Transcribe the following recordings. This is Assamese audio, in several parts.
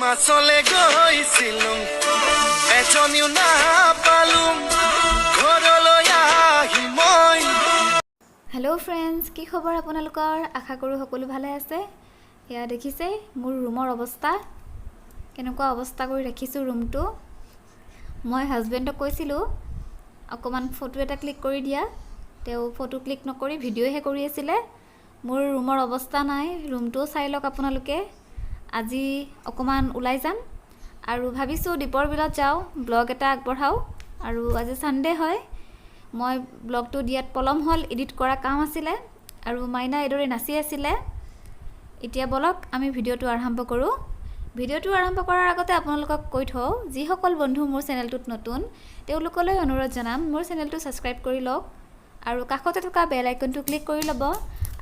মাছলে গৈছিলুং এজনীও নাপালুং ঘৰলৈ আহি মই। হেল্ল' ফ্ৰেণ্ডছ, কি খবৰ আপোনালোকৰ? আশা কৰোঁ সকলো ভালে আছে। এয়া দেখিছে মোৰ ৰুমৰ অৱস্থা, কেনেকুৱা অৱস্থা কৰি ৰাখিছোঁ ৰুমটো। মই হাজবেণ্ডক কৈছিলোঁ অকণমান ফটো এটা ক্লিক কৰি দিয়া, তেওঁ ফটো ক্লিক নকৰি ভিডিঅ'হে কৰি আছিলে। মোৰ ৰুমৰ অৱস্থা নাই, ৰুমটোও চাই লওক আপোনালোকে। আজি অকণমান ওলাই যাম আৰু ভাবিছোঁ দীপৰ বিলত যাওঁ, ব্লগ এটা আগবঢ়াওঁ। আৰু আজি ছানডে হয়, মই ব্লগটো দিয়াত পলম হ'ল, এডিট কৰা কাম আছিলে আৰু মাইনা এইদৰে নাচি আছিলে। এতিয়া বলক আমি ভিডিঅ'টো আৰম্ভ কৰোঁ। ভিডিঅ'টো আৰম্ভ কৰাৰ আগতে আপোনালোকক কৈ থওঁ, যিসকল বন্ধু মোৰ চেনেলটোত নতুন তেওঁলোকলৈ অনুৰোধ জনাম, মোৰ চেনেলটো ছাবস্ক্ৰাইব কৰি লওক আৰু কাষতে থকা বেল আইকনটো ক্লিক কৰি ল'ব।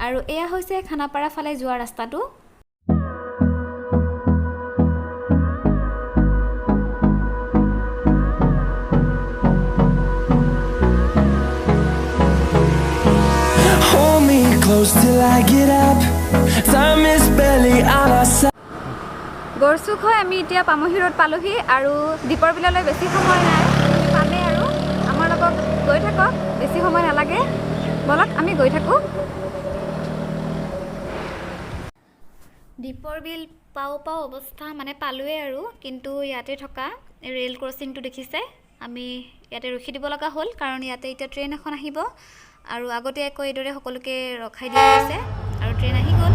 আৰু এয়া হৈছে খানাপাৰা ফালে যোৱা ৰাস্তাটো। গড়চুক হৈ আমি এতিয়া পামহিৰত পালোহি আৰু দীপৰ বিললৈ বেছি সময় নাই, আমি পামেই আৰু আমাৰ লগত গৈ থাকক, বেছি সময় নালাগে। বলক আমি গৈ থাকোঁ। দীপৰ বিল পাওঁ অৱস্থা মানে পালোৱে আৰু, কিন্তু ইয়াতে থকা ৰেল ক্ৰচিংটো দেখিছে, আমি ইয়াতে ৰখি দিব লগা হ'ল কাৰণ ইয়াতে এতিয়া ট্ৰেইন এখন আহিব আৰু আগতীয়াকৈ এইদৰে সকলোকে ৰখাই দিয়া হৈছে আৰু ট্ৰেইন আহি গ'ল।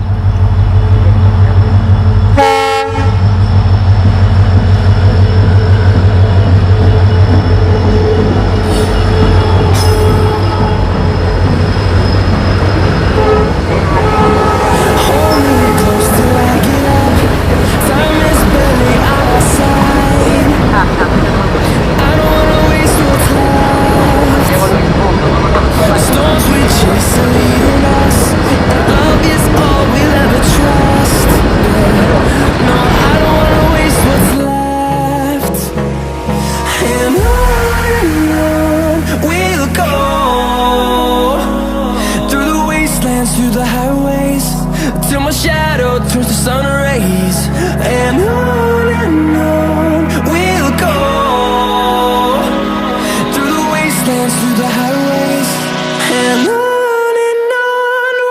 Through the highways till my shadow turns to sun rays, and on we'll go through the wastelands, through the highways, and on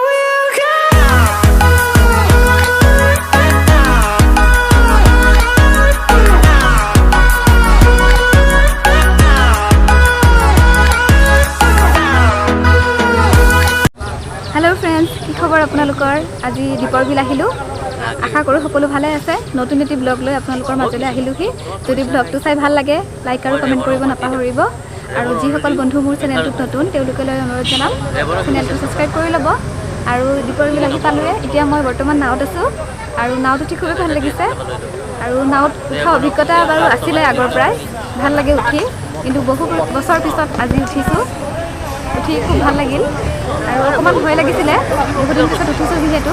we'll go. Hello' friends, কি খবৰ আপোনালোকৰ? আজি দীপৰ বিল আহিলোঁ, আশা কৰোঁ সকলো ভালে আছে। নতুন এটি ব্লগ লৈ আপোনালোকৰ মাজলৈ আহিলোঁহি। যদি ব্লগটো চাই ভাল লাগে লাইক আৰু কমেণ্ট কৰিব নাপাহৰিব। আৰু যিসকল বন্ধু মোৰ চেনেলটোত নতুন তেওঁলোকলৈ অনুৰোধ জনাম, চেনেলটো ছাবস্ক্ৰাইব কৰি ল'ব। আৰু দীপৰ বিল আহি পালোঁৱে, এতিয়া মই বৰ্তমান নাৱত আছোঁ আৰু নাৱত উঠি খুবেই ভাল লাগিছে। আৰু নাৱত উঠা অভিজ্ঞতা বাৰু আছিলে আগৰ পৰাই, ভাল লাগে উঠি, কিন্তু বহু বছৰ পিছত আজি উঠিছোঁ, উঠি খুব ভাল লাগিল। আৰু অকণমান ভয় লাগিছিলে, বহুদিন পিছত উঠিছোঁ যিহেতু।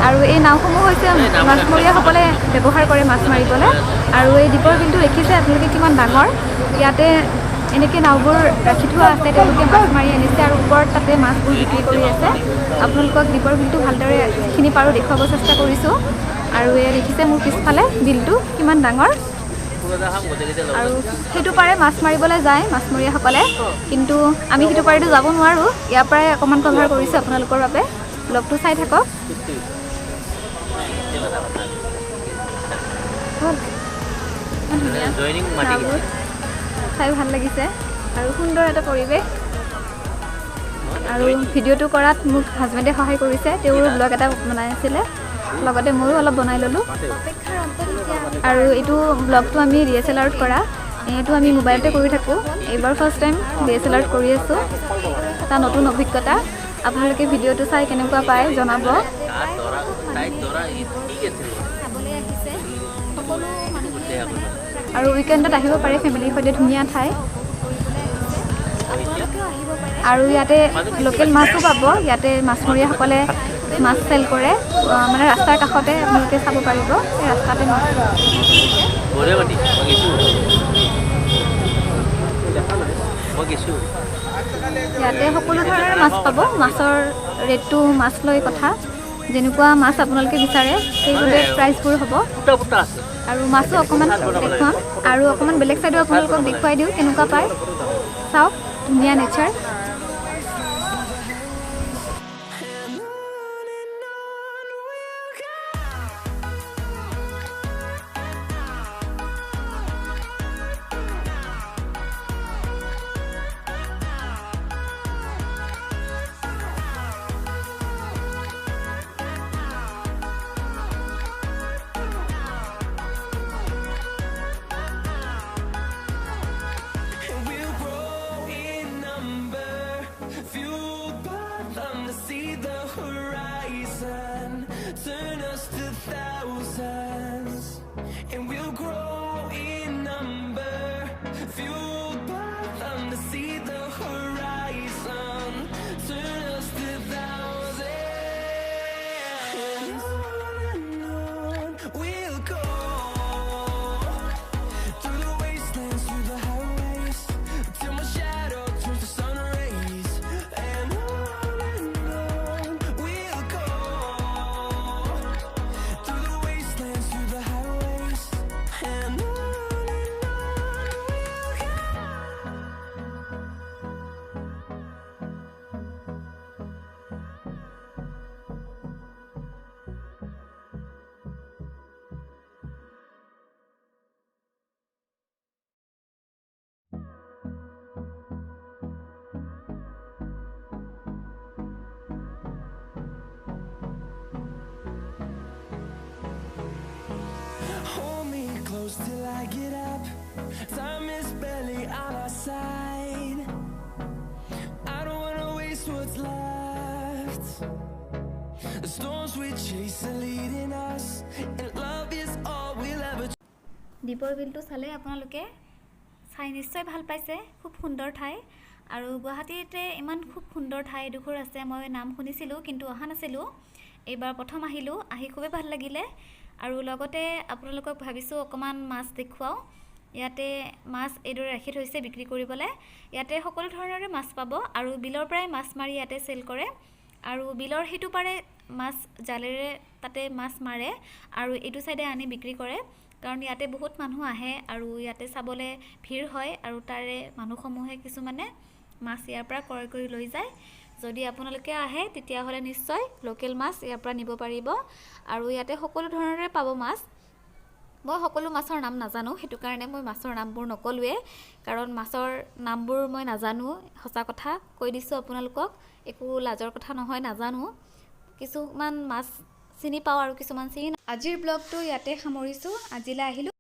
আৰু এই নাওসমূহ হৈছে মাছমৰীয়াসকলে ব্যৱহাৰ কৰে মাছ মাৰিবলৈ। আৰু এই দীপৰ বিলটো দেখিছে আপোনালোকে কিমান ডাঙৰ, ইয়াতে এনেকৈ নাওবোৰ ৰাখি থোৱা আছে, তেওঁলোকে মাছ মাৰি আনিছে আৰু ওপৰত তাতে মাছবোৰ বিক্ৰী কৰি আছে। আপোনালোকক দীপৰ বিলটো ভালদৰে যিখিনি পাৰোঁ দেখুৱাব চেষ্টা কৰিছোঁ। আৰু এয়া দেখিছে মোৰ পিছফালে বিলটো কিমান ডাঙৰ। আৰু সেইটো পাৰে মাছ মাৰিবলৈ যায় মাছমৰীয়াসকলে, কিন্তু আমি সেইটো পাৰিতো যাব নোৱাৰোঁ। ইয়াৰ পৰাই অকণমান কভাৰ কৰিছোঁ আপোনালোকৰ বাবে, ব্লগটো চাই থাকক। চাই ভাল লাগিছে আৰু সুন্দৰ এটা পৰিৱেশ। আৰু ভিডিঅ'টো কৰাত মোক হাজবেণ্ডে সহায় কৰিছে, তেওঁৰো ব্লগ এটা বনাই আছিলে, লগতে ময়ো অলপ বনাই ল'লোঁ। আৰু এইটো ব্লগটো আমি DSLRত কৰা, এইটো আমি মোবাইলতে কৰি থাকোঁ। এইবাৰ ফাৰ্ষ্ট টাইম DSLRত কৰি আছোঁ, এটা নতুন অভিজ্ঞতা। আপোনালোকে ভিডিঅ'টো চাই কেনেকুৱা পায় জনাব। আৰু উইকেণ্ডত আহিব পাৰে ফেমিলিৰ সৈতে, ধুনীয়া ঠাই। আৰু ইয়াতে লোকেল মাছো পাব, ইয়াতে মাছমৰীয়াসকলে মাছ চেল কৰে, মানে ৰাস্তাৰ কাষতে আপোনালোকে চাব পাৰিব, এই ৰাস্তাতে মাছ। ইয়াতে সকলো ধৰণৰ মাছ পাব, মাছৰ ৰেটটো মাছ লৈ কথা। যেনেকুৱা মাছ আপোনালোকে বিচাৰে সেইভাবে প্ৰাইচবোৰ হ'ব আৰু মাছো অকমান দেখুৱাম আৰু অকমান বেলেগ সাইডো আপোনালোকক দেখুৱাই দিও কেনেকুৱা পায় চাওক ধুনীয়া nature Turn us to thousands, and we'll grow in number, fueled by them to see the horizon. Turn us to thousands, and on we'll go, through the wastelands, through the highways, till my shadow turns to sun rays, and on we'll go. Hold me close till I get up. Time is barely on our side. I don't wanna waste what's left. The storms we chase are leading us, and love is all we'll ever. দীপৰ বিলটো চালে আপোনালোকে চাই নিশ্চয় ভাল পাইছে খুব সুন্দৰ ঠাই আৰু গুৱাহাটীতে ইমান খুব সুন্দৰ ঠাই দুখৰ আছে মই নাম শুনিছিলো কিন্তু অহা নাছিলো এইবাৰ প্ৰথম আহিলো আহি খুব ভাল লাগিলে আৰু লগতে আপোনালোকক ভাবিছো অকমান মাছ দেখুৱাও ইয়াতে মাছ এদৰে ৰাখি থৈছে বিক্ৰী কৰিবলৈ ইয়াতে সকলো ধৰণৰে মাছ পাব আৰু বিলৰ পৰাই মাছ মাৰি ইয়াতে সেল কৰে আৰু বিলৰ হেতু পাৰে মাছ জালেৰে তাতে মাছ মাৰে আৰু এটো সাইডে আনি বিক্ৰী কৰে কাৰণ ইয়াতে বহুত মানুহ আহে আৰু ইয়াতে চাবলে ভিৰ হয় আৰু তাৰে মানুহসমূহে কিছু মানে মাছ ইয়াৰ পৰা ক্ৰয় কৰি লৈ যায় যদি আপোনালোকে আহে তেতিয়া হলে নিশ্চয় লোকেল মাছ ইয়াৰ পৰা নিব পাৰিব আৰু ইয়াতে সকলো ধৰণৰে পাব মাছ মই সকলো মাছৰ নাম নাজানো হেতু কাৰণে মই মাছৰ নামবোৰ নকলুৱে কাৰণ মাছৰ নামবোৰ মই নাজানো হসা কথা কৈ দিছো আপোনালোকক একো লাজৰ কথা নহয় নাজানো কিছুমান মাছ চিনি পাও আৰু কিছুমান চিনি আজিৰ ব্লগটো ইয়াতে সামৰিছো আজিলৈ আহিলো